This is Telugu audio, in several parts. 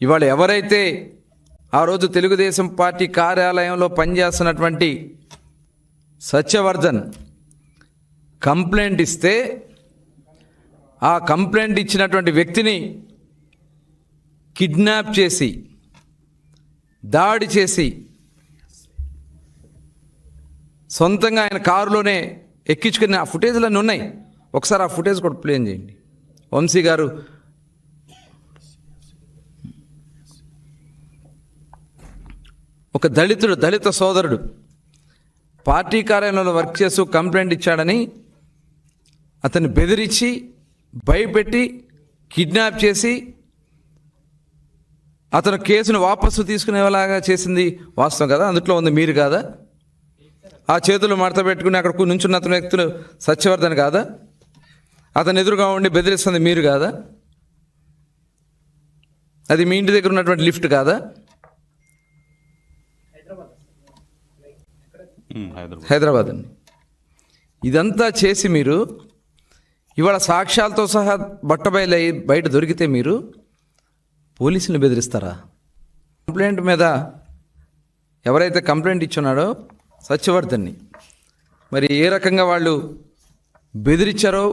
ఇవాళ ఎవరైతే ఆ రోజు తెలుగుదేశం పార్టీ కార్యాలయంలో పనిచేస్తున్నటువంటి సత్యవర్ధన్ కంప్లైంట్ ఇస్తే ఆ కంప్లైంట్ ఇచ్చినటువంటి వ్యక్తిని కిడ్నాప్ చేసి దాడి చేసి సొంతంగా ఆయన కారులోనే ఎక్కించుకుని ఆ ఫుటేజ్లన్నీ ఉన్నాయి. ఒకసారి ఆ ఫుటేజ్ కూడా ప్లే చేయండి. వంశీ గారు ఒక దళిత సోదరుడు పార్టీ కార్యాలయంలో వర్క్ చేస్తూ కంప్లైంట్ ఇచ్చాడని అతన్ని బెదిరించి భయపెట్టి కిడ్నాప్ చేసి అతను కేసును వాపసు తీసుకునేలాగా చేసింది వాస్తవం కదా? అందుట్లో ఉంది మీరు కాదా? ఆ చేతులు మడత పెట్టుకుని అక్కడ నుంచున్న అతని వ్యక్తులు సత్యవర్ధన్ కాదా? అతను ఎదురుగా ఉండి బెదిరిస్తుంది మీరు కాదా? అది మీ ఇంటి దగ్గర ఉన్నటువంటి లిఫ్ట్ కాదా? హైదరాబాద్ అండి. ఇదంతా చేసి మీరు ఇవాళ సాక్ష్యాలతో సహా బట్టబయలు బయట దొరికితే మీరు పోలీసులను బెదిరిస్తారా? కంప్లైంట్ మీద ఎవరైతే కంప్లైంట్ ఇచ్చున్నాడో సత్యవర్ధన్ని మరి ఏ రకంగా వాళ్ళు బెదిరించారో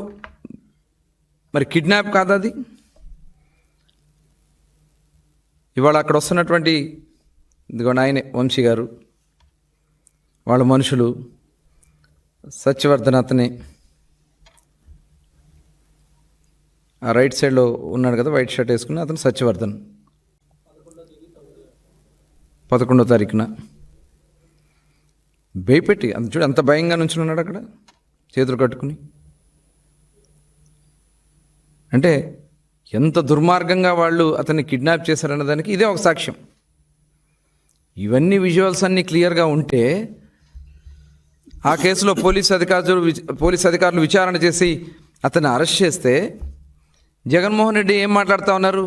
మరి కిడ్నాప్ కాదా అది? ఇవాళ అక్కడ వస్తున్నటువంటి ఇదిగో ఆయనే వంశీ గారు, వాళ్ళ మనుషులు, సత్యవర్ధన్ అతనే ఆ రైట్ సైడ్లో ఉన్నాడు కదా, వైట్ షర్ట్ వేసుకుని అతను సత్యవర్ధన్. 11వ తారీఖున భయపెట్టి అంత చూడు అంత భయంగా నుంచి ఉన్నాడు అక్కడ చేతులు కట్టుకుని. అంటే ఎంత దుర్మార్గంగా వాళ్ళు అతన్ని కిడ్నాప్ చేశారన్న దానికి ఇదే ఒక సాక్ష్యం. ఇవన్నీ విజువల్స్ అన్నీ క్లియర్గా ఉంటే ఆ కేసులో పోలీస్ అధికారులు విచారణ చేసి అతన్ని అరెస్ట్ చేస్తే జగన్మోహన్ రెడ్డి ఏం మాట్లాడుతూ ఉన్నారు?